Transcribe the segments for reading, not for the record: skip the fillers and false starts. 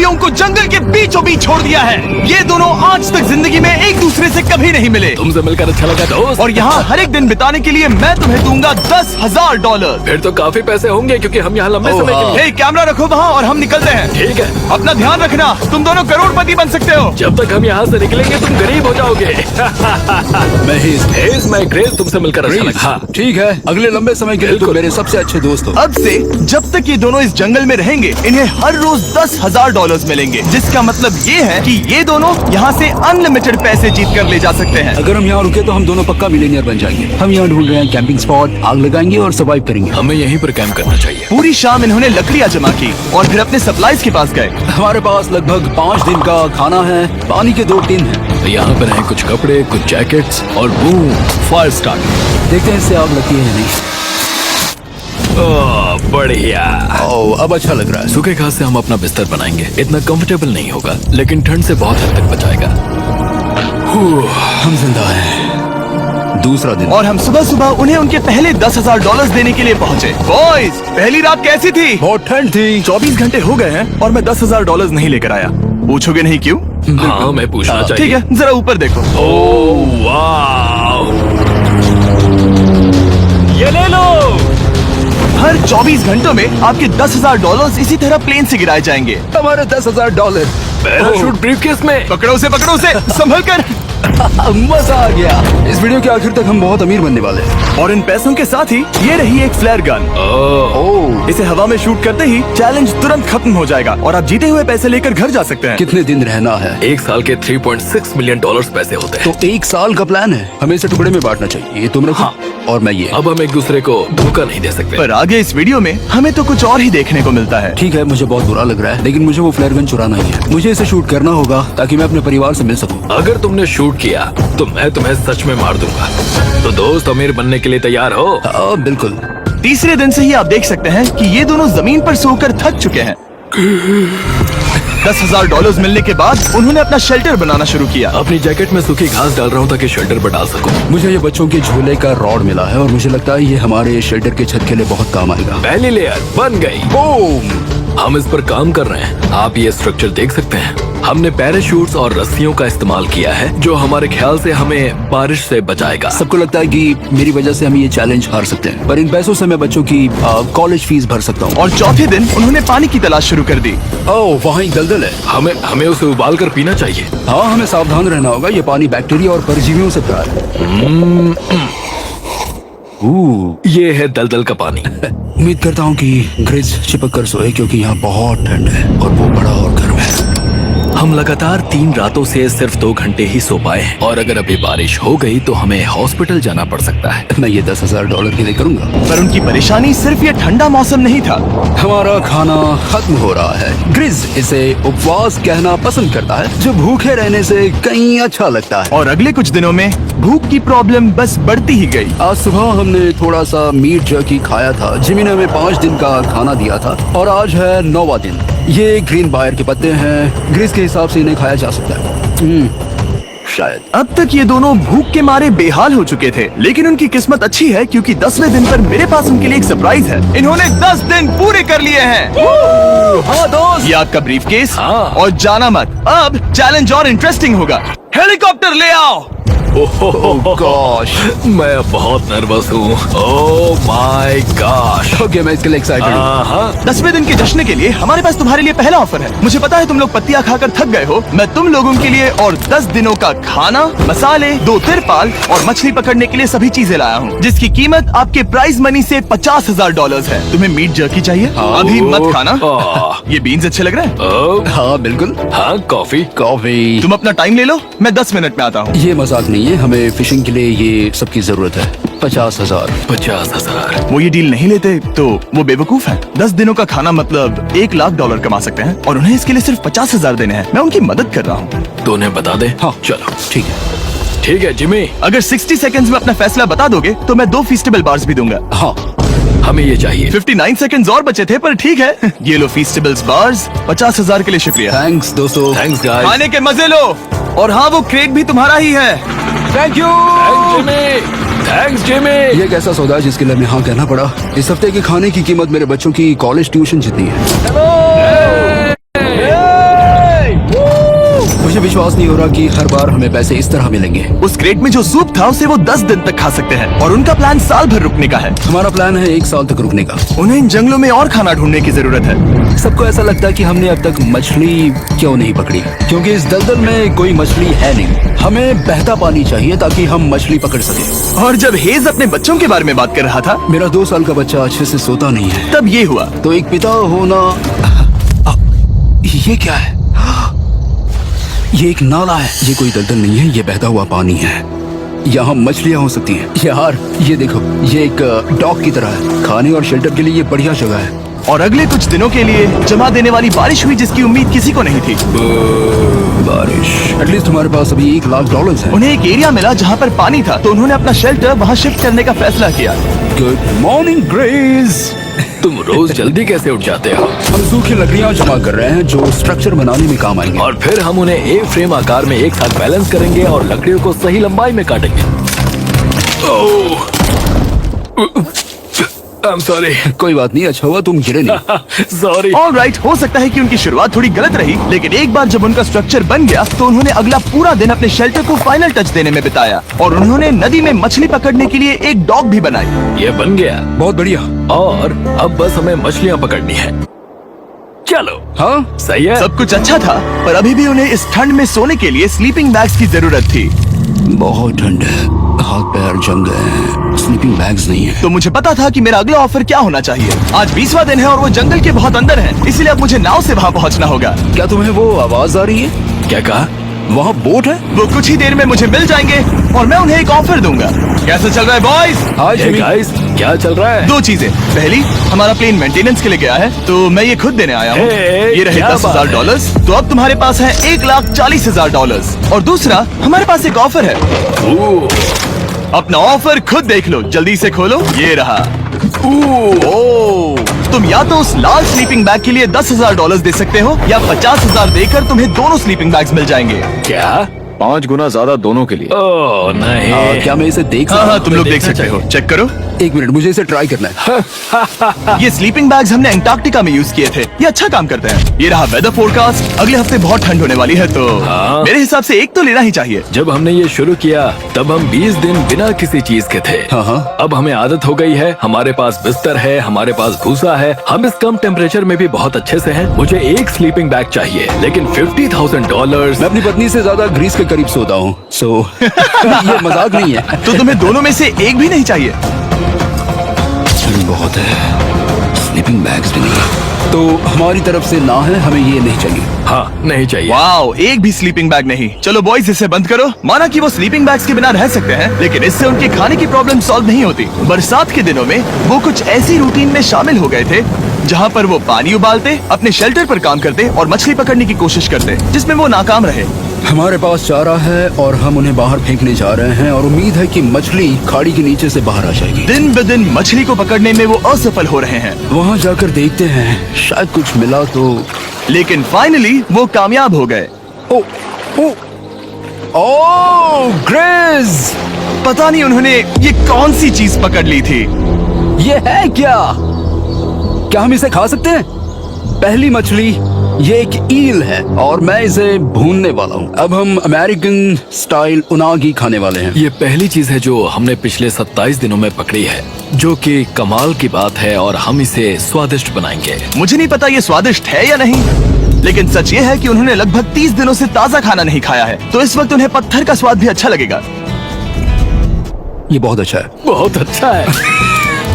लड़कियों को जंगल के बीचों बीच छोड़ दिया है। ये दोनों आज तक जिंदगी में एक दूसरे से कभी नहीं मिले। तुमसे मिलकर अच्छा लगा दोस्त। और यहाँ हर एक दिन बिताने के लिए मैं तुम्हें दूंगा $10,000। फिर तो काफी पैसे होंगे क्योंकि हम यहाँ लंबे समय के लिए। हे, कैमरा रखो वहाँ और हम निकलते हैं। ठीक है। अपना ध्यान रखना, तुम दोनों करोड़पति बन सकते हो। जब तक हम यहाँ से निकलेंगे तुम गरीब हो जाओगे। मैं क्रेज, तुमसे मिलकर अच्छा लगा। हाँ। ठीक है, अगले लंबे समय के लिए तुम मेरे सबसे अच्छे दोस्त हो। अब से जब तक ये दोनों इस जंगल में रहेंगे इन्हें हर रोज $10,000 मिलेंगे, जिसका मतलब ये है कि ये दोनों यहाँ से अनलिमिटेड पैसे जीत कर ले जा सकते हैं। अगर हम यहाँ रुके तो हम दोनों पक्का मिलियनियर बन जाएंगे। हम यहाँ ढूंढ रहे हैं कैंपिंग स्पॉट, आग लगाएंगे और सर्वाइव करेंगे। हमें यहीं पर कैंप करना चाहिए। पूरी शाम इन्होंने लकड़ियाँ जमा की और फिर अपने सप्लाईज के पास गए। हमारे पास लगभग 5 दिन का खाना है, पानी के 2 टिन हैं। तो यहाँ पर हैं कुछ कपड़े, कुछ जैकेट्स और बूम, फायर स्टार्ट। देखते हैं इससे आग लगती है या नहीं। ओह, बढ़िया। ओह, अब अच्छा लग रहा है। सूखे घास से हम अपना बिस्तर बनाएंगे। इतना कंफर्टेबल नहीं होगा लेकिन ठंड से बहुत हद तक बचाएगा। हम जिंदा हैं। दूसरा दिन और हम सुबह सुबह उन्हें उनके पहले $10,000 देने के लिए पहुँचे। बॉयज, पहली रात कैसी थी? बहुत ठंड थी। 24 घंटे हो गए हैं और मैं $10,000 नहीं लेकर आया। पूछोगे नहीं क्यों? हाँ, मैं पूछना चाहिए। ठीक है, जरा ऊपर देखो। ओह वाह, ये ले लो। हर 24 घंटों में आपके $10,000 इसी तरह प्लेन से गिराए जाएंगे। हमारे $10,000। पैराशूट ब्रीफकेस में। पकड़ो उसे संभल कर। मजा आ गया। इस वीडियो के आखिर तक हम बहुत अमीर बनने वाले हैं। और इन पैसों के साथ ही ये रही एक फ्लेयर गन। ओह, इसे हवा में शूट करते ही चैलेंज तुरंत खत्म हो जाएगा और आप जीते हुए पैसे लेकर घर जा सकते हैं। कितने दिन रहना है? एक साल के $3.6 मिलियन पैसे होते हैं। तो 1 साल का प्लान है। हमें इसे टुकड़े में बांटना चाहिए। ये तुम रखो। हाँ। और मैं ये। अब हम एक दूसरे को धोखा नहीं दे सकते। पर आगे इस वीडियो में हमें तो कुछ और ही देखने को मिलता है। ठीक है, मुझे बहुत बुरा लग रहा है लेकिन मुझे वो फ्लेयर गन चुराना ही है। मुझे इसे शूट करना होगा ताकि मैं अपने परिवार से मिल सकूं। अगर तुमने शूट किया तो मैं तुम्हें सच में मार दूंगा। तो दोस्त, अमीर बनने के लिए तैयार हो? बिल्कुल। तीसरे दिन से ही आप देख सकते हैं कि ये दोनों जमीन पर सोकर थक चुके हैं। $10,000 मिलने के बाद उन्होंने अपना शेल्टर बनाना शुरू किया। अपनी जैकेट में सूखी घास डाल रहा हूँ ताकि शेल्टर पर डाल सकूं। मुझे ये बच्चों के झूले का रॉड मिला है और मुझे लगता है ये हमारे शेल्टर के छत के लिए बहुत काम आएगा। पहली लेयर बन गई। बूम। हम इस पर काम कर रहे हैं। आप ये स्ट्रक्चर देख सकते हैं। हमने पैराशूट्स और रस्सियों का इस्तेमाल किया है जो हमारे ख्याल से हमें बारिश से बचाएगा। सबको लगता है कि मेरी वजह से हम ये चैलेंज हार सकते हैं, पर इन पैसों से मैं बच्चों की कॉलेज फीस भर सकता हूँ। और चौथे दिन उन्होंने पानी की तलाश शुरू कर दी। ओह, वहाँ एक दलदल है। हमें उसे उबाल कर पीना चाहिए। हाँ, हमें सावधान रहना होगा। ये पानी बैक्टीरिया और परजीवियों से भरा है। ये है दलदल का पानी। उम्मीद करता हूँ कि ग्रिज चिपक कर सोए क्योंकि यहाँ बहुत ठंड है और वो बड़ा और गर्म है। हम लगातार 3 रातों से सिर्फ 2 घंटे ही सो पाए हैं और अगर अभी बारिश हो गई तो हमें हॉस्पिटल जाना पड़ सकता है। मैं ये $10,000 के लिए करूंगा। पर उनकी परेशानी सिर्फ ये ठंडा मौसम नहीं था। हमारा खाना खत्म हो रहा है। ग्रिज इसे उपवास कहना पसंद करता है, जो भूखे रहने से कहीं अच्छा लगता है। और अगले कुछ दिनों में भूख की प्रॉब्लम बस बढ़ती ही गई। आज सुबह हमने थोड़ा सा मीट जर्की खाया था। जिमी ने हमें 5 दिन का खाना दिया था और आज है 9वां दिन। ये ग्रीन बायर के पत्ते हैं। ग्रिज के हिसाब से इन्हें खाया जा सकता है। शायद। अब तक ये दोनों भूख के मारे बेहाल हो चुके थे, लेकिन उनकी किस्मत अच्छी है क्योंकि 10वें दिन पर मेरे पास उनके लिए एक सरप्राइज है। इन्होंने 10 दिन पूरे कर लिए हैं। हाँ दोस्त, ये आपका ब्रीफकेस। हाँ। और जाना मत, अब चैलेंज और इंटरेस्टिंग होगा। हेलीकॉप्टर ले आओ। गॉश, मैं अब बहुत नर्वस हूँ। Oh my gosh. ओके, मैं इसके लिए एक्साइटेड हूँ। 10वें दिन के जश्न के लिए हमारे पास तुम्हारे लिए पहला ऑफर है। मुझे पता है तुम लोग पत्तियां खाकर थक गए हो। मैं तुम लोगों के लिए और 10 दिनों का खाना, मसाले, 2 तिरपाल और मछली पकड़ने के लिए सभी चीजें लाया हूँ, जिसकी कीमत आपके प्राइज मनी से $50,000 है। तुम्हें मीट जर्की चाहिए? अभी मत खाना। ये बीन्स अच्छे लग रहे हैं। हाँ बिल्कुल। हाँ, कॉफी। कॉफी। तुम अपना टाइम ले लो, मैं 10 मिनट में आता हूँ। ये मजाक नहीं है, हमें फिशिंग के लिए ये सबकी जरूरत है। 50,000। 50,000। वो ये डील नहीं लेते तो वो बेवकूफ है। 10 दिनों का खाना मतलब $1 लाख कमा सकते हैं और उन्हें इसके लिए सिर्फ 50,000 देने हैं। मैं उनकी मदद कर रहा हूँ। तो उन्हें बता दे। हाँ चलो ठीक है। ठीक है जिमी। अगर 60 सेकंड्स में अपना फैसला बता दोगे तो मैं 2 फीस्टेबल बार्स भी दूंगा। हाँ, हमें ये चाहिए। 59 सेकंड्स और बचे थे, पर ठीक है। ये लो फीस्टेबल्स बार्स। 50,000 के लिए शुक्रिया। थैंक्स दोस्तों। Thanks guys. खाने के मजे लो। और हाँ, वो क्रेट भी तुम्हारा ही है। Thank you. Thanks Jimmy. ये एक ऐसा सौदा है जिसके लिए हमें हाँ कहना पड़ा। इस हफ्ते के खाने की कीमत मेरे बच्चों की कॉलेज ट्यूशन जितनी है। विश्वास नहीं हो रहा कि हर बार हमें पैसे इस तरह मिलेंगे। उस क्रेट में जो सूप था उसे वो 10 दिन तक खा सकते हैं और उनका प्लान साल भर रुकने का है। हमारा प्लान है 1 साल तक रुकने का। उन्हें इन जंगलों में और खाना ढूंढने की जरूरत है। सबको ऐसा लगता है कि हमने अब तक मछली क्यों नहीं पकड़ी, क्योंकि इस दलदल में कोई मछली है नहीं। हमें बहता पानी चाहिए ताकि हम मछली पकड़ सके। और जब हेज अपने बच्चों के बारे में बात कर रहा था, मेरा 2 साल का बच्चा अच्छे से सोता नहीं है। तब ये हुआ। तो एक पिता होना, ये क्या है? ये एक नाला है। ये कोई दलदल नहीं है, ये बहता हुआ पानी है। यहाँ मछलियाँ हो सकती हैं। यार ये देखो, ये एक डॉक की तरह है। खाने और शेल्टर के लिए ये बढ़िया जगह है। और अगले कुछ दिनों के लिए जमा देने वाली बारिश हुई जिसकी उम्मीद किसी को नहीं थी। बारिश। एटलीस्ट हमारे पास अभी $1,00,000 है। उन्हें एक एरिया मिला जहाँ पर पानी था, तो उन्होंने अपना शेल्टर वहाँ शिफ्ट करने का फैसला किया। Good morning grace. तुम रोज जल्दी कैसे उठ जाते हो? हम सूखी लकड़ियाँ जमा कर रहे हैं जो स्ट्रक्चर बनाने में काम आएंगे। और फिर हम उन्हें एक फ्रेम आकार में एक साथ बैलेंस करेंगे और लकड़ियों को सही लंबाई में काटेंगे। I'm sorry. कोई बात नहीं, अच्छा हुआ तुम गिरे नहीं। Sorry. ऑलराइट, हो सकता है कि उनकी शुरुआत थोड़ी गलत रही, लेकिन एक बार जब उनका स्ट्रक्चर बन गया तो उन्होंने अगला पूरा दिन अपने शेल्टर को फाइनल टच देने में बिताया और उन्होंने नदी में मछली पकड़ने के लिए एक डॉक भी बनाई। ये बन गया बहुत बढ़िया। और अब बस हमें मछलियाँ पकड़नी है। चलो। हाँ सही है। सब कुछ अच्छा था, पर अभी भी उन्हें इस ठंड में सोने के लिए स्लीपिंग बैग्स की जरूरत थी। बहुत ठंड है, हाथ पैर जम गए हैं, स्लीपिंग बैग्स नहीं है। तो मुझे पता था कि मेरा अगला ऑफर क्या होना चाहिए। आज 20वां दिन है और वो जंगल के बहुत अंदर है, इसलिए अब मुझे नाव से वहाँ पहुँचना होगा। क्या तुम्हें वो आवाज आ रही है? क्या कहा? वहाँ बोट है। वो कुछ ही देर में मुझे मिल जाएंगे और मैं उन्हें एक ऑफर दूंगा। कैसा चल रहा है बॉयज? हाय Hey जिमी। guys, क्या चल रहा है? 2 चीजें। पहली, हमारा प्लेन मेंटेनेंस के लिए गया है, तो मैं ये खुद देने आया हूँ। Hey, ये रहे क्या $10,000, तो अब तुम्हारे पास है $1,40,000। और दूसरा, हमारे पास एक ऑफर है। अपना ऑफर खुद देख लो, जल्दी से खोलो। ये रहा। तुम या तो उस लाल स्लीपिंग बैग के लिए $10,000 दे सकते हो या 50,000 देकर तुम्हें दोनों स्लीपिंग बैग्स मिल जाएंगे। क्या? 5 गुना ज्यादा दोनों के लिए। ओह नहीं। क्या मैं इसे देख हाँ सकता हाँ, हूँ? तुम लोग देख देखना सकते हो। चाहिए। चेक करो। एक मिनट, मुझे इसे ट्राई करना है। ये स्लीपिंग बैग्स हमने अंटार्कटिका में यूज किए थे। ये अच्छा काम करते हैं। ये रहा वेदर फोरकास्ट। अगले हफ्ते बहुत ठंड होने वाली है, तो हाँ। मेरे हिसाब से एक तो लेना ही चाहिए। जब हमने ये शुरू किया तब हम 20 दिन बिना किसी चीज के थे। हाँ। अब हमें आदत हो गई है। हमारे पास बिस्तर है, हमारे पास भूसा है, हम इस कम टेम्परेचर में भी बहुत अच्छे से हैं। मुझे एक स्लीपिंग बैग चाहिए, लेकिन $50,000। मैं अपनी पत्नी से ज्यादा ग्रीस के करीब सोता हूँ, सो ये मजाक नहीं है। तो तुम्हें दोनों में से एक भी नहीं चाहिए? ठंड बहुत है, स्लीपिंग बैग्स भी नहीं। तो हमारी तरफ से ना है, हमें ये नहीं चाहिए। हाँ, नहीं चाहिए। वाओ, एक भी स्लीपिंग बैग नहीं। चलो बॉयज, इसे बंद करो। माना कि वो स्लीपिंग बैग्स के बिना रह सकते हैं, लेकिन इससे उनके खाने की प्रॉब्लम सॉल्व नहीं होती। बरसात के दिनों में वो कुछ ऐसी रूटीन में शामिल हो गए थे जहाँ पर वो पानी उबालते, अपने शेल्टर पर काम करते और मछली पकड़ने की कोशिश करते, जिसमें वो नाकाम रहे। हमारे पास चारा है और हम उन्हें बाहर फेंकने जा रहे हैं और उम्मीद है कि मछली खाड़ी के नीचे से बाहर आ जाएगी। दिन ब दिन मछली को पकड़ने में वो असफल हो रहे हैं, वहाँ जाकर देखते हैं, शायद कुछ मिला तो। लेकिन फाइनली वो कामयाब हो गए। ओ, ओ, ओ, ग्रेस! पता नहीं उन्होंने ये कौन सी चीज पकड़ ली थी। ये है क्या? क्या हम इसे खा सकते हैं? पहली मछली, ये एक ईल है और मैं इसे भूनने वाला हूँ। अब हम अमेरिकन स्टाइल उनागी खाने वाले हैं। ये पहली चीज है जो हमने पिछले 27 दिनों में पकड़ी है, जो कि कमाल की बात है और हम इसे स्वादिष्ट बनाएंगे। मुझे नहीं पता ये स्वादिष्ट है या नहीं, लेकिन सच ये है कि उन्होंने लगभग 30 दिनों से ताजा खाना नहीं खाया है, तो इस वक्त उन्हें पत्थर का स्वाद भी अच्छा लगेगा। ये बहुत अच्छा है। बहुत अच्छा है।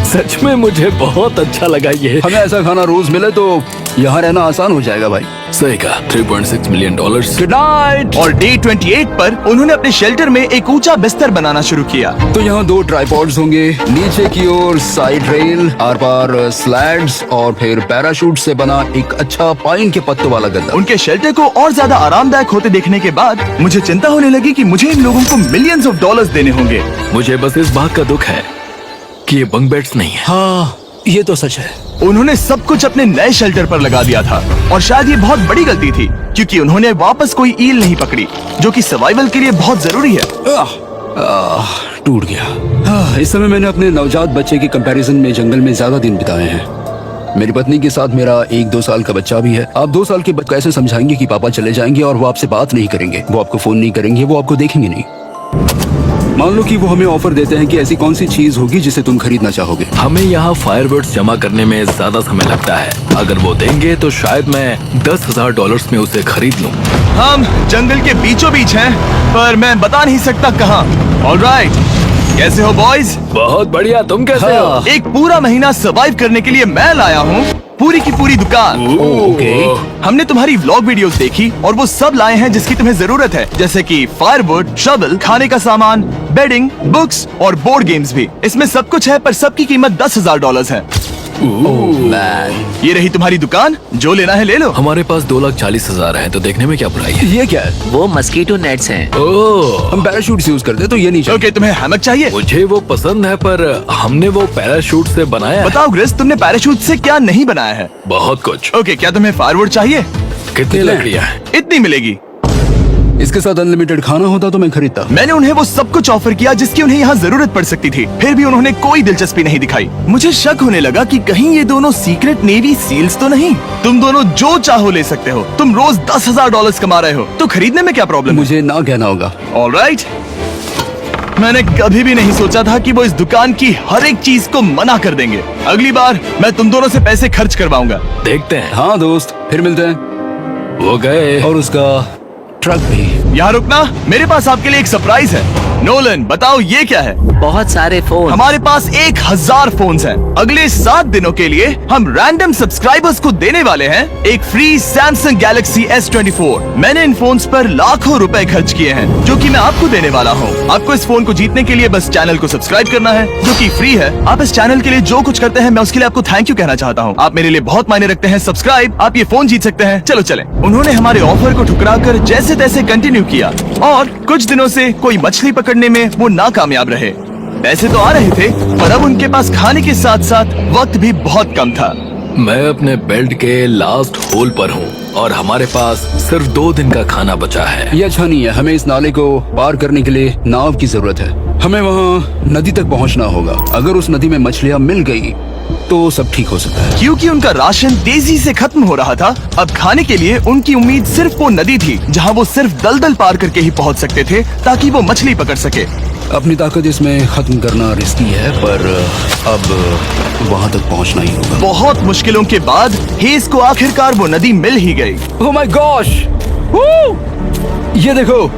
सच में मुझे बहुत अच्छा लगा ये। हमें ऐसा खाना रोज मिले तो यहाँ रहना आसान हो जाएगा भाई। सही कहा। $3.6 मिलियन। Good night. और डे 28 पर उन्होंने अपने शेल्टर में एक ऊंचा बिस्तर बनाना शुरू किया। तो यहाँ 2 ट्राइपॉड्स होंगे, नीचे की ओर side rail, are par slides और फिर पैराशूट से बना एक अच्छा पाइन के पत्तों वाला गद्दा। उनके शेल्टर को और ज्यादा आरामदायक होते देखने के बाद मुझे चिंता होने लगी कि मुझे इन लोगों को मिलियंस ऑफ डॉलर्स देने होंगे। मुझे बस इस बात का दुख है कि ये बंक बेड्स नहीं है। हाँ, ये तो सच है। उन्होंने सब कुछ अपने नए शेल्टर पर लगा दिया था और शायद ये बहुत बड़ी गलती थी, क्योंकि उन्होंने वापस कोई ईल नहीं पकड़ी, जो कि सर्वाइवल के लिए बहुत जरूरी है। टूट गया। इस समय मैंने अपने नवजात बच्चे के कंपैरिजन में जंगल में ज्यादा दिन बिताए हैं। मेरी पत्नी के साथ मेरा 1-2 साल का बच्चा भी है। आप 2 साल के बच्चे को ऐसे समझाएंगे कि पापा चले जाएंगे और वो आपसे बात नहीं करेंगे, वो आपको फोन नहीं करेंगे, वो आपको देखेंगे नहीं। मान लो कि वो हमें ऑफर देते हैं कि ऐसी कौन सी चीज होगी जिसे तुम खरीदना चाहोगे। हमें यहाँ फायरवर्ड्स जमा करने में ज्यादा समय लगता है। अगर वो देंगे तो शायद मैं $10,000 में उसे खरीद लूँ। हम जंगल के बीचों बीच हैं, पर मैं बता नहीं सकता कहाँ। ऑलराइट, कैसे हो बॉयज? बहुत बढ़िया, तुम कैसे हो? हाँ। एक पूरा महीना सर्वाइव करने के लिए मैं लाया हूँ पूरी की पूरी दुकान। ओके। हमने तुम्हारी व्लॉग वीडियोस देखी और वो सब लाए हैं जिसकी तुम्हें जरूरत है, जैसे कि फायरवुड, शवल, खाने का सामान, बेडिंग, बुक्स और बोर्ड गेम्स भी। इसमें सब कुछ है, पर सबकी कीमत $10,000 है। मैन, ये रही तुम्हारी दुकान, जो लेना है ले लो। हमारे पास 2,40,000 है, तो देखने में क्या बुराई है? ये क्या है? वो मस्कीटो नेट्स हैं। ओह, हम पैराशूट यूज करते हैं तो ये नहीं चाहिए। ओके, तुम्हें हैमक चाहिए? मुझे वो पसंद है, पर हमने वो पैराशूट से बनाया है। बताओ ग्रेस, तुमने पैराशूट से क्या नहीं बनाया है? बहुत कुछ। ओके, क्या तुम्हें फायरवुड चाहिए? कितनी लकड़ियाँ हैं? इतनी मिलेगी। इसके साथ अनलिमिटेड खाना होता तो मैं खरीदता। मैंने उन्हें वो सब कुछ ऑफर किया जिसकी उन्हें यहाँ जरूरत पड़ सकती थी, फिर भी उन्होंने कोई दिलचस्पी नहीं दिखाई। मुझे शक होने लगा कि कहीं ये दोनों सीक्रेट नेवी सील्स तो नहीं। तुम दोनों जो चाहो ले सकते हो। तुम रोज $10,000 कमा रहे हो, तो खरीदने में क्या प्रॉब्लम है? मुझे ना कहना होगा। ऑलराइट, मैंने कभी भी नहीं सोचा था कि वो इस दुकान की हर एक चीज को मना कर देंगे। अगली बार मैं तुम दोनों से पैसे खर्च करवाऊंगा। देखते हैं। हाँ दोस्त, फिर मिलते हैं। वो गए। और उसका ट्रक भी। यहाँ रुकना, मेरे पास आपके लिए एक सरप्राइज है। नोलन, बताओ ये क्या है? बहुत सारे फोन। हमारे पास 1000 फोन्स हैं। अगले 7 दिनों के लिए हम रैंडम सब्सक्राइबर्स को देने वाले हैं एक फ्री Samsung Galaxy S24। मैंने इन फोन्स पर लाखों रुपए खर्च किए हैं, जो कि मैं आपको देने वाला हूँ। आपको इस फोन को जीतने के लिए बस चैनल को सब्सक्राइब करना है, जो कि फ्री है। आप इस चैनल के लिए जो कुछ करते हैं, मैं उसके लिए आपको थैंक यू कहना चाहता हूँ। आप मेरे लिए बहुत मायने रखते हैं। सब्सक्राइब, आप ये फोन जीत सकते हैं। चलो चले। उन्होंने हमारे ऑफर को ठुकरा कर जैसे तैसे कंटिन्यू किया, और कुछ दिनों से कोई मछली पकड़ने में वो नाकामयाब रहे। पैसे तो आ रहे थे, पर अब उनके पास खाने के साथ साथ वक्त भी बहुत कम था। मैं अपने बेल्ट के लास्ट होल पर हूँ और हमारे पास सिर्फ 2 दिन का खाना बचा है। ये अच्छा नहीं है। हमें इस नाले को पार करने के लिए नाव की जरूरत है। हमें वहाँ नदी तक पहुँचना होगा। अगर उस नदी में मछलियाँ मिल गई तो सब ठीक हो सकता है। क्योंकि उनका राशन तेजी से खत्म हो रहा था, अब खाने के लिए उनकी उम्मीद सिर्फ वो नदी थी, जहाँ वो सिर्फ दलदल पार करके ही पहुँच सकते थे, ताकि वो मछली पकड़ सके। अपनी ताकत इसमें खत्म करना रिस्की है, पर अब वहाँ तक पहुँचना ही होगा। बहुत मुश्किलों के बाद हेज को आखिरकार वो नदी मिल ही गई। Oh my gosh! ये देखो,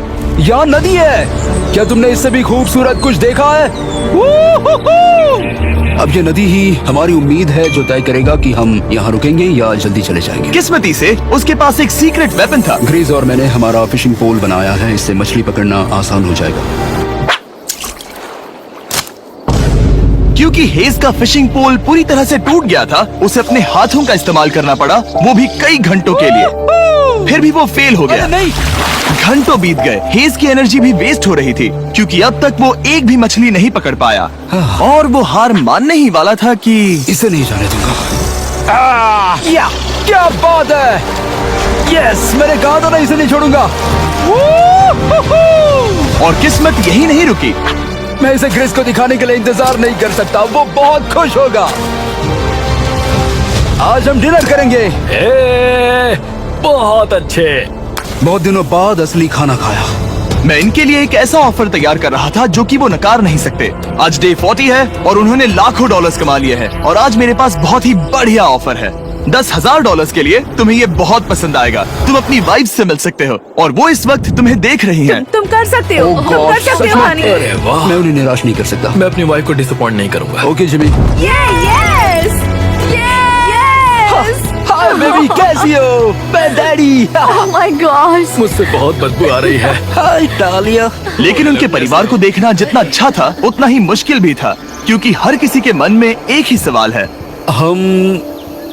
यहाँ नदी है। क्या तुमने इससे भी खूबसूरत कुछ देखा है? अब ये नदी ही हमारी उम्मीद है, जो तय करेगा कि हम यहाँ रुकेंगे या जल्दी चले जाएंगे। किस्मती से उसके पास एक सीक्रेट वेपन था। ग्रीज और मैंने हमारा फिशिंग पोल बनाया है, इससे मछली पकड़ना आसान हो जाएगा। क्योंकि हेज का फिशिंग पोल पूरी तरह से टूट गया था, उसे अपने हाथों का इस्तेमाल करना पड़ा, वो भी कई घंटों के लिए। फिर भी वो फेल हो गया। नहीं, घंटों बीत गए। हेज की एनर्जी भी वेस्ट हो रही थी, क्योंकि अब तक वो एक भी मछली नहीं पकड़ पाया, और वो हार मानने ही वाला था कि इसे नहीं जाने दूंगा। क्या बात है! यस, मैंने कहा था ना, इसे नहीं छोड़ूंगा। और किस्मत यही नहीं रुकी। मैं इसे ग्रेस को दिखाने के लिए इंतजार नहीं कर सकता। वो बहुत खुश होगा। आज हम डिनर करेंगे। बहुत अच्छे। बहुत दिनों बाद असली खाना खाया। मैं इनके लिए एक ऐसा ऑफर तैयार कर रहा था जो कि वो नकार नहीं सकते। आज डे 40 है और उन्होंने लाखों डॉलर्स कमा लिए हैं, और आज मेरे पास बहुत ही बढ़िया ऑफर है। $10,000 के लिए तुम्हें ये बहुत पसंद आएगा। तुम अपनी वाइफ से मिल सकते हो, और वो इस वक्त तुम्हें देख रही हैं। तुम कर सकते हो। Oh तुम कर God, सकते सच हो में? हनी। अरे वाह, मैं उन्हें निराश नहीं कर सकता। मैं अपनी वाइफ को डिसअपॉइंट नहीं करूंगा। Okay Jimmy. Yes hi baby, कैसी हो? मैं डैडी। Oh my God. मुझसे बहुत बदबू आ रही है। हाय डालिया। लेकिन उनके परिवार को देखना जितना अच्छा था, उतना ही मुश्किल भी था, क्योंकि हर किसी के मन में एक ही सवाल है। हम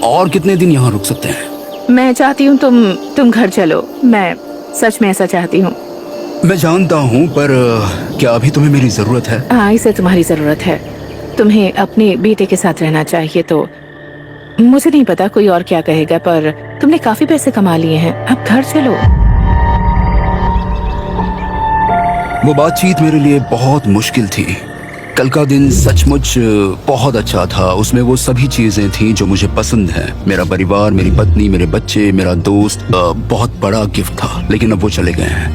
और कितने दिन यहाँ रुक सकते हैं? मैं चाहती हूँ तुम घर चलो। मैं सच में ऐसा चाहती हूँ। मैं जानता हूँ, पर क्या अभी तुम्हें मेरी जरूरत है? हाँ, इसे तुम्हारी जरूरत है। तुम्हें अपने बेटे के साथ रहना चाहिए। तो मुझे नहीं पता कोई और क्या कहेगा, पर तुमने काफी पैसे कमा लिए हैं, अब घर चलो। वो बातचीत मेरे लिए बहुत मुश्किल थी। कल का दिन सचमुच बहुत अच्छा था। उसमें वो सभी चीजें थी जो मुझे पसंद हैं। मेरा परिवार, मेरी पत्नी, मेरे बच्चे, मेरा दोस्त। बहुत बड़ा गिफ्ट था, लेकिन अब वो चले गए हैं।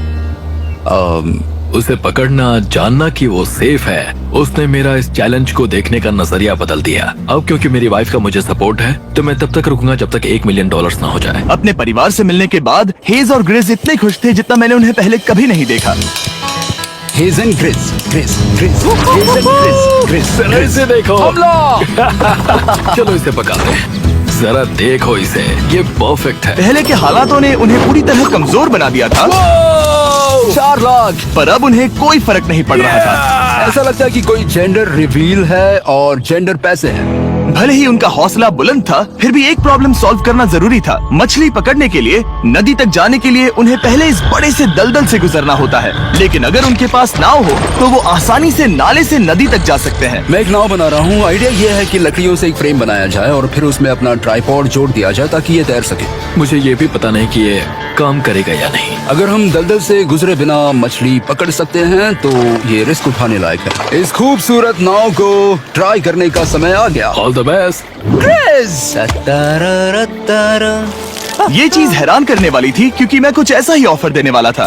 उसे पकड़ना, जानना कि वो सेफ है, उसने मेरा इस चैलेंज को देखने का नजरिया बदल दिया। अब क्योंकि मेरी वाइफ का मुझे सपोर्ट है, तो मैं तब तक रुकूंगा जब तक $1 मिलियन ना हो जाए। अपने परिवार से मिलने के बाद हेज और ग्रिस इतने खुश थे जितना मैंने उन्हें पहले कभी नहीं देखा। हेज एंड ग्रिस, ग्रिस, ग्रिस, हेज एंड ग्रिस, ग्रिस, जरा इसे देखो। हमला! चलो इसे पकाते हैं। जरा देखो इसे, ये परफेक्ट है। पहले के हालातों ने उन्हें पूरी तरह कमजोर बना दिया था, 4 लाख। पर अब उन्हें कोई फर्क नहीं पड़ रहा था। ऐसा लगता है कि कोई जेंडर रिवील है और जेंडर पैसे हैं। भले ही उनका हौसला बुलंद था, फिर भी एक प्रॉब्लम सॉल्व करना जरूरी था। मछली पकड़ने के लिए नदी तक जाने के लिए उन्हें पहले इस बड़े से दलदल से गुजरना होता है, लेकिन अगर उनके पास नाव हो तो वो आसानी से नाले से नदी तक जा सकते हैं। मैं एक नाव बना रहा हूँ। आइडिया ये है कि लकड़ियों से एक फ्रेम बनाया जाए और फिर उसमें अपना ट्राइपॉड जोड़ दिया जाए ताकि ये तैर सके। मुझे ये भी पता नहीं कि ये काम करेगा या नहीं। अगर हम दलदल से गुजरे बिना मछली पकड़ सकते हैं तो ये रिस्क उठाने लायक है। इस खूबसूरत नाव को ट्राई करने का समय आ गया। All the best. ये चीज हैरान करने वाली थी क्योंकि मैं कुछ ऐसा ही ऑफर देने वाला था।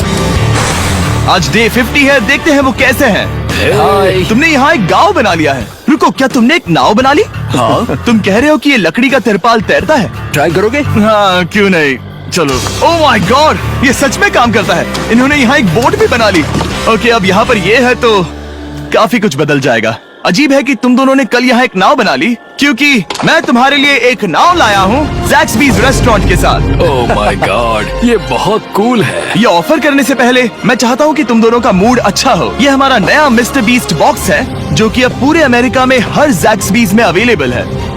आज डे 50 है, देखते हैं वो कैसे हैं। हाय। तुमने यहाँ एक गांव बना लिया है। रुको, क्या तुमने एक नाव बना ली? हाँ। तुम कह रहे हो कि ये लकड़ी का तिरपाल तैरता है? ट्राई करोगे? हाँ, क्यों नहीं, चलो। ओह माय गॉड, ये सच में काम करता है। इन्होंने यहाँ एक बोट भी बना ली। ओके, अब यहाँ पर ये है तो काफी कुछ बदल जाएगा। अजीब है कि तुम दोनों ने कल यहाँ एक नाव बना ली, क्योंकि मैं तुम्हारे लिए एक नाव लाया हूँ ज़ैक्सबीज़ रेस्टोरेंट के साथ। ओह माय गॉड, ये बहुत कूल है। ये ऑफर करने से पहले मैं चाहता हूँ कि तुम दोनों का मूड अच्छा हो। ये हमारा नया मिस्टर बीस्ट बॉक्स है, जो कि अब पूरे अमेरिका में हर ज़ैक्सबीज़ में अवेलेबल है।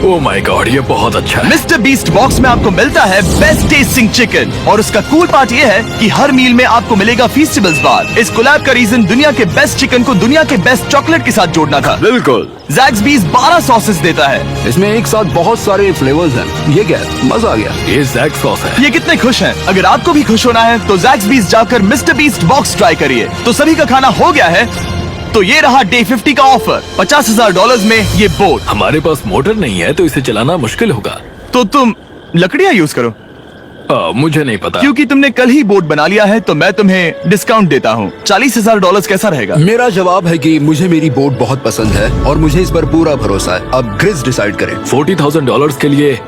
ओह माय गॉड, ये बहुत अच्छा है। मिस्टर बीस्ट बॉक्स में आपको मिलता है बेस्ट टेस्टिंग चिकन, और उसका कूल पार्ट ये है कि हर मील में आपको मिलेगा फीस्टेबल्स बार। इस कोलैब का रीजन दुनिया के बेस्ट चिकन को दुनिया के बेस्ट चॉकलेट के साथ जोड़ना था। बिल्कुल। ज़ैक्सबीज़ 12 सॉसेस देता है। इसमें एक साथ बहुत सारे फ्लेवर्स हैं। ये क्या है? मजा आ गया। ये जैक सॉस है। ये कितने खुश हैं। अगर आपको भी खुश होना है तो ज़ैक्सबीज़ जाकर मिस्टर बीस्ट बॉक्स ट्राई करिए। तो सभी का खाना हो गया है, तो ये रहा डे 50 का ऑफर। $50,000 में ये बोट। हमारे पास मोटर नहीं है तो इसे चलाना मुश्किल होगा। तो तुम लकड़ियाँ यूज करो। मुझे नहीं पता। क्योंकि तुमने कल ही बोट बना लिया है तो मैं तुम्हें डिस्काउंट देता हूँ। $40,000 कैसा रहेगा? मेरा जवाब है कि मुझे मेरी बोट बहुत पसंद है और मुझे इस पर पूरा भरोसा है। अब ग्रिस डिसाइड करे। $40,000 के लिए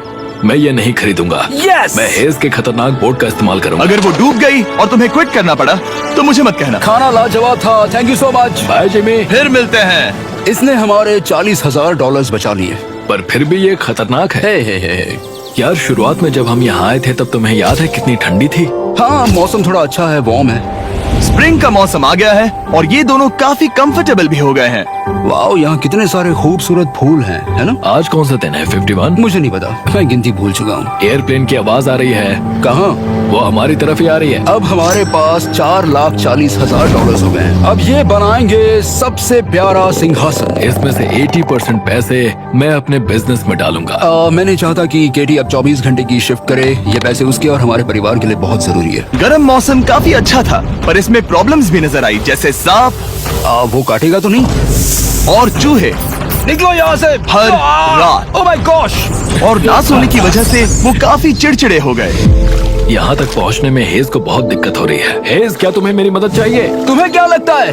मैं ये नहीं खरीदूंगा। Yes! मैं हेज के खतरनाक बोट का इस्तेमाल करूंगा। अगर वो डूब गई और तुम्हें क्विट करना पड़ा तो मुझे मत कहना। खाना लाजवाब था। Thank you so much. Bye Jimmy. फिर मिलते हैं। इसने हमारे $40,000 बचा लिए। पर फिर भी ये खतरनाक है। हे। यार, शुरुआत में जब हम यहाँ आए थे तब तुम्हें याद है कितनी ठंडी थी? हाँ, मौसम थोड़ा अच्छा है, वार्म है। स्प्रिंग का मौसम आ गया है और ये दोनों काफी कंफर्टेबल भी हो गए हैं। वाओ, यहाँ कितने सारे खूबसूरत फूल हैं, है ना? आज कौन सा दिन है? 51? मुझे नहीं पता, मैं गिनती भूल चुका हूँ। एयरप्लेन की आवाज आ रही है। कहाँ? वो हमारी तरफ ही आ रही है। अब हमारे पास $4,40,000 हो गए हैं। अब ये बनाएंगे सबसे प्यारा सिंहासन। इसमें से 80% पैसे मैं अपने बिजनेस में डालूंगा। मैं नहीं चाहता कि केटी अब 24 घंटे की शिफ्ट करे। ये पैसे उसके और हमारे परिवार के लिए बहुत जरूरी है। गर्म मौसम काफी अच्छा था, पर इसमें प्रॉब्लम्स भी नजर आई, जैसे सांप वो काटेगा तो नहीं? और चूहे निकलो यहाँ से हर रात। Oh my gosh! और ना सोने की वजह से वो काफी चिड़चिड़े हो गए। यहाँ तक पहुँचने में हेज को बहुत दिक्कत हो रही है। हेज, क्या तुम्हें मेरी मदद चाहिए? तुम्हें क्या लगता है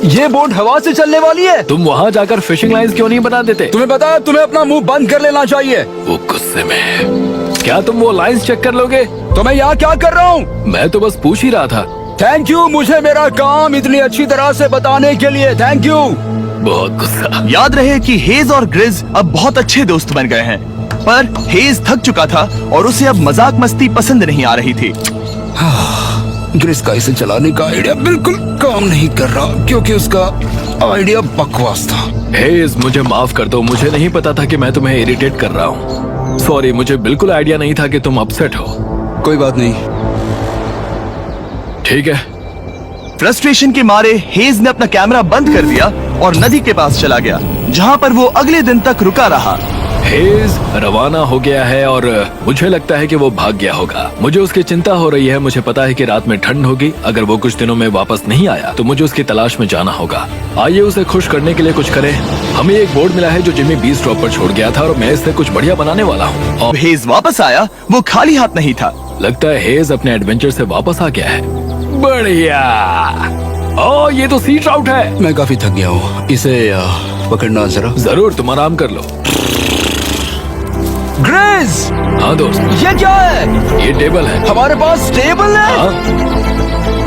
ये बोट हवा से चलने वाली है? तुम वहाँ जाकर फिशिंग लाइंस क्यों नहीं बना देते? तुम्हें पता है, तुम्हें अपना मुंह बंद कर लेना चाहिए। वो गुस्से में है। क्या तुम वो लाइंस चेक कर लोगे? तो मैं यहाँ क्या कर रहा हूँ? मैं तो बस पूछ ही रहा था। थैंक यू मुझे मेरा काम इतनी अच्छी तरह से बताने के लिए। Thank you. बहुत गुस्सा। याद रहे कि हेज और ग्रिज अब बहुत अच्छे दोस्त बन गए हैं, पर हेज थक चुका था और उसे अब मजाक मस्ती पसंद नहीं आ रही थी। ग्रिस का इसे चलाने का आइडिया बिल्कुल काम नहीं कर रहा क्योंकि उसका आइडिया बकवास था। हेज, मुझे माफ कर दो। मुझे नहीं पता था कि मैं तुम्हें इरिटेट कर रहा हूँ। सॉरी, मुझे बिल्कुल आइडिया नहीं था कि तुम अपसेट हो। कोई बात नहीं। ठीक है। फ्रस्ट्रेशन के मारे हेज ने अपना कैमरा बंद कर दिया और नदी के पास चला गया, जहाँ पर वो अगले दिन तक रुका रहा। हेज रवाना हो गया है और मुझे लगता है कि वो भाग गया होगा। मुझे उसकी चिंता हो रही है। मुझे पता है कि रात में ठंड होगी। अगर वो कुछ दिनों में वापस नहीं आया तो मुझे उसकी तलाश में जाना होगा। आइए उसे खुश करने के लिए कुछ करें। हमें एक बोर्ड मिला है जो जिमी बीस ड्रॉप पर छोड़ गया था और मैं इससे कुछ बढ़िया बनाने वाला हूँ। और हेज वापस आया, वो खाली हाथ नहीं था। लगता है हेज अपने एडवेंचर से वापस आ गया है। बढ़िया। ओ, ये तो सी ट्राउट है। मैं काफी थक गया हूँ, इसे पकड़ना जरा। जरूर, तुम आराम कर लो। ग्रेस, हाँ दोस्त, ये क्या है? ये टेबल है। हमारे पास टेबल है। हाँ,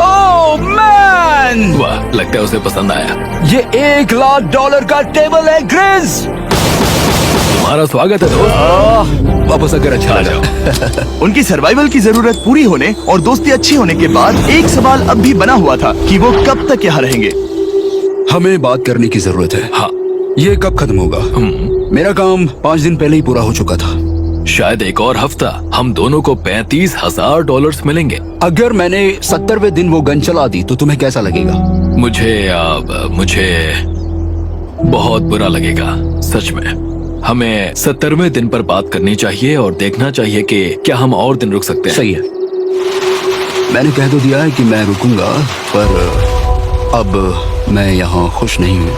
ओह मैन, वाह, लगता है उसे पसंद आया। ये $1,00,000 का टेबल है ग्रेस। तुम्हारा स्वागत है दोस्त। वापस आकर अच्छा लगा। उनकी सर्वाइवल की जरूरत पूरी होने और दोस्ती अच्छी होने के बाद एक सवाल अब भी बना हुआ था कि वो कब तक यहाँ रहेंगे। हमें बात करने की जरूरत है। हाँ, ये कब खत्म होगा? मेरा काम 5 दिन पहले ही पूरा हो चुका था। शायद एक और हफ्ता। हम दोनों को $35,000 मिलेंगे। अगर मैंने 70वें दिन वो गन चला दी तो तुम्हें कैसा लगेगा? मुझे बहुत बुरा लगेगा, सच में। हमें 70वें दिन पर बात करनी चाहिए और देखना चाहिए कि क्या हम और दिन रुक सकते हैं। सही है, मैंने कह तो दिया है कि मैं रुकूंगा, पर अब मैं यहाँ खुश नहीं हूँ।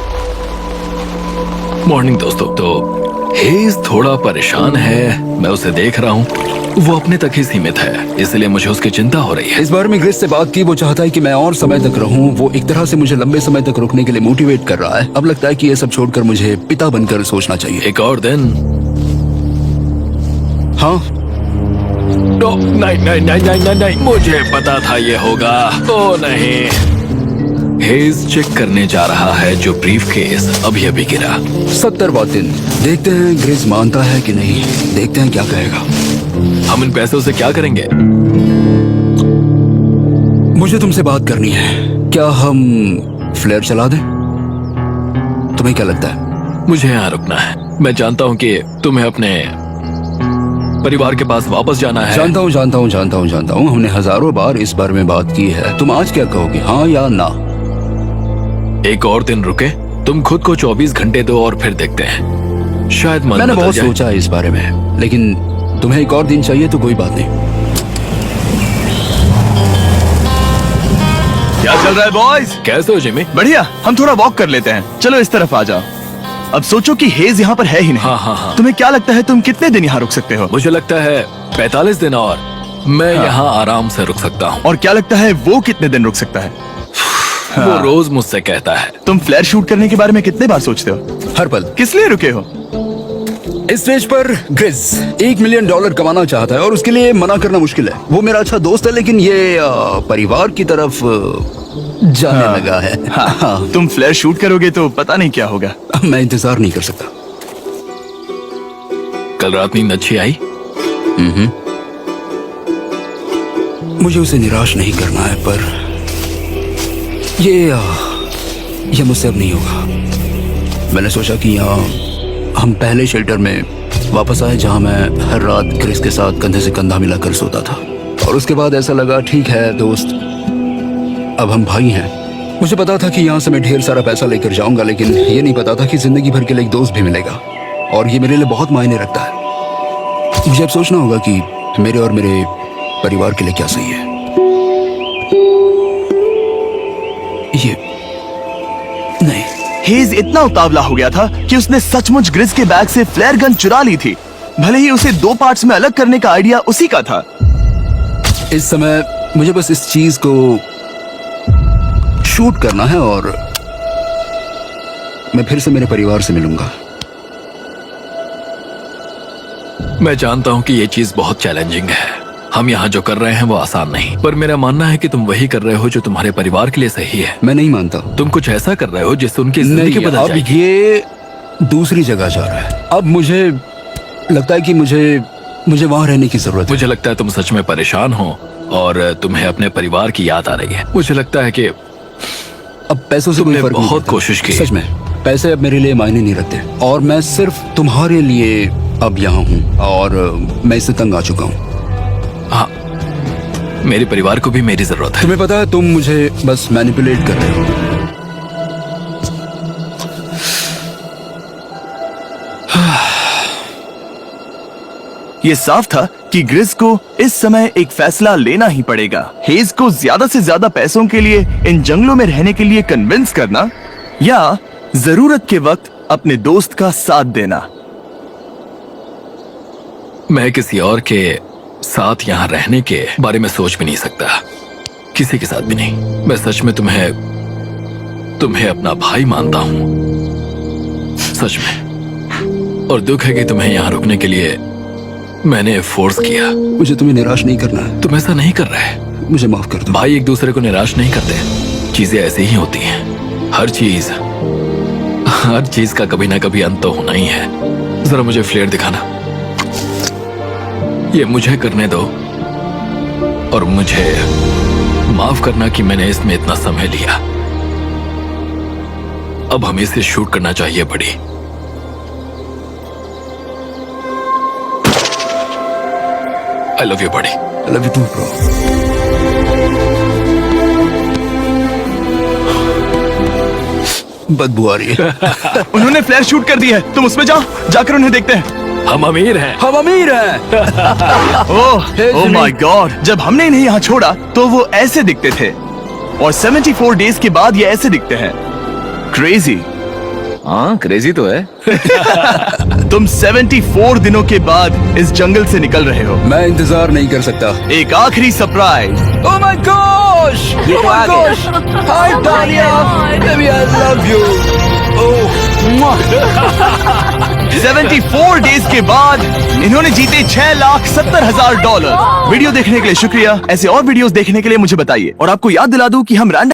मॉर्निंग दोस्तों। तो हेज थोड़ा परेशान है, मैं उसे देख रहा हूँ। वो अपने तक ही सीमित है, इसलिए मुझे उसकी चिंता हो रही है। इस बार में ग्रेस से बात की, वो चाहता है कि मैं और समय तक रहूं। वो एक तरह से मुझे लंबे समय तक रुकने के लिए मोटिवेट कर रहा है। अब लगता है कि ये सब छोड़कर मुझे पिता बनकर सोचना चाहिए। एक और दिन। हाँ, नहीं, मुझे पता था ये होगा। ओ नहीं। हेज चेक करने जा रहा है जो ब्रीफ केस अभी अभी गिरा। 70वां दिन। देखते हैं ग्रेस मानता है कि नहीं। देखते हैं क्या कहेगा। हम इन पैसों से क्या करेंगे? मुझे तुमसे बात करनी है। क्या हम फ्लेयर चला दें? तुम्हें क्या लगता है? मुझे यहाँ रुकना है। मैं जानता हूँ कि तुम्हें अपने परिवार के पास वापस जाना है। जानता हूँ। हमने हजारों बार इस बारे में बात की है। तुम आज क्या कहोगे, हाँ या ना? एक और दिन रुके। तुम खुद को 24 घंटे दो और फिर देखते हैं। शायद मन मैंने बदल बहुत जाए। सोचा है इस बारे में, लेकिन तुम्हें एक और दिन चाहिए तो कोई बात नहीं। क्या चल रहा है बॉयज? कैसे हो जिमी? बढ़िया, हम थोड़ा वॉक कर लेते हैं। चलो इस तरफ आ जाओ। अब सोचो कि हेज यहाँ पर है ही नहीं। हाँ। तुम्हें क्या लगता है तुम कितने दिन यहाँ रुक सकते हो? मुझे लगता है 45 दिन और मैं यहाँ आराम से रुक सकता हूँ। और क्या लगता है वो कितने दिन रुक सकता है? वो रोज मुझसे कहता है। तुम फ्लेयर शूट करने के बारे में कितने बार सोचते हो? हर पल। किस लिए रुके हो? इस स्टेज पर ग्रिज $1 मिलियन कमाना चाहता है और उसके लिए मना करना मुश्किल है। वो मेरा अच्छा दोस्त है, लेकिन ये परिवार की तरफ जाने लगा है। हाँ। तुम फ्लेयर शूट करोगे तो पता नहीं क्या होगा। मैं इंतजार नहीं कर सकता। कल रात नींद अच्छी आई? मुझे उसे निराश नहीं करना है, पर ये मुझसे अब नहीं होगा। मैंने सोचा कि यहाँ हम पहले शेल्टर में वापस आए जहाँ मैं हर रात क्रिस के साथ कंधे से कंधा मिलाकर सोता था। और उसके बाद ऐसा लगा, ठीक है दोस्त, अब हम भाई हैं। मुझे पता था कि यहाँ से मैं ढेर सारा पैसा लेकर जाऊंगा, लेकिन ये नहीं पता था कि जिंदगी भर के लिए एक दोस्त भी मिलेगा। और ये मेरे लिए बहुत मायने रखता है। मुझे अब सोचना होगा कि मेरे और मेरे परिवार के लिए क्या सही है। ये नहीं। हेज इतना उतावला हो गया था कि उसने सचमुच ग्रिस के बैग से फ्लेयर गन चुरा ली थी, भले ही उसे 2 पार्ट्स में अलग करने का आइडिया उसी का था। इस समय मुझे बस इस चीज को शूट करना है और मैं फिर से मेरे परिवार से मिलूंगा। मैं जानता हूँ कि ये चीज बहुत चैलेंजिंग है। हम यहाँ जो कर रहे हैं वो आसान नहीं, पर मेरा मानना है कि तुम वही कर रहे हो जो तुम्हारे परिवार के लिए सही है। मैं नहीं मानता। तुम कुछ ऐसा कर रहे हो जिससे उनकी जिंदगी नहीं, बदल अब जाएगी। ये दूसरी जगह जा रहा है। अब मुझे लगता है कि मुझे वहां रहने की जरूरत है। मुझे लगता है तुम सच में परेशान हो और तुम्हें अपने परिवार की याद आ रही है। मुझे लगता है कि अब पैसों से कोई तुमने फर्क नहीं बहुत पड़ता। कोशिश की। सच में पैसे अब मेरे लिए मायने नहीं रखते और मैं सिर्फ तुम्हारे लिए अब यहाँ हूँ और मैं इससे तंग आ चुका हूँ। हाँ, मेरे परिवार को भी मेरी जरूरत है। तुम्हें पता है, तुम मुझे बस मैनिपुलेट कर रहे हो। ये साफ था कि ग्रिस को इस समय एक फैसला लेना ही पड़ेगा। हेज को ज्यादा से ज्यादा पैसों के लिए इन जंगलों में रहने के लिए कन्विंस करना या जरूरत के वक्त अपने दोस्त का साथ देना। मैं किसी और के साथ यहाँ रहने के बारे में सोच भी नहीं सकता, किसी के साथ भी नहीं। मैं सच में तुम्हें अपना भाई मानता हूँ, सच में। और दुख है कि तुम्हें यहाँ रुकने के लिए मैंने फोर्स किया। मुझे तुम्हें निराश नहीं करना है। तुम ऐसा नहीं कर रहे। मुझे माफ कर दो। भाई एक दूसरे को निराश नहीं करते, चीजें ऐसी ही होती हैं। हर चीज का कभी ना कभी अंत तो होना ही है। जरा मुझे फ्लेयर दिखाना, ये मुझे करने दो और मुझे माफ करना कि मैंने इसमें इतना समय लिया। अब हमें इसे शूट करना चाहिए बड़ी। I love you buddy. I love you too bro. बदबू आ रही है। उन्होंने फ्लैश शूट कर दी है, तुम उसमें जाओ, जाकर उन्हें देखते हैं। हम अमीर हैं। हम अमीर हैं। ओह माय गॉड, जब हमने इन्हें यहाँ छोड़ा तो वो ऐसे दिखते थे और 74 डेज के बाद ये ऐसे दिखते हैं। क्रेजी। हाँ क्रेजी तो है। तुम 74 दिनों के बाद इस जंगल से निकल रहे हो। मैं इंतजार नहीं कर सकता। एक आखिरी सरप्राइज। Oh my gosh! ये Oh तो my आ गया। gosh! Hi Dahlia! Baby, I love you. Oh, mwah. 74 days के बाद इन्होंने जीते $6,70,000। वीडियो देखने के लिए शुक्रिया। ऐसे और वीडियोस देखने के लिए मुझे बताइए और आपको याद दिला दूं कि हम रैंडम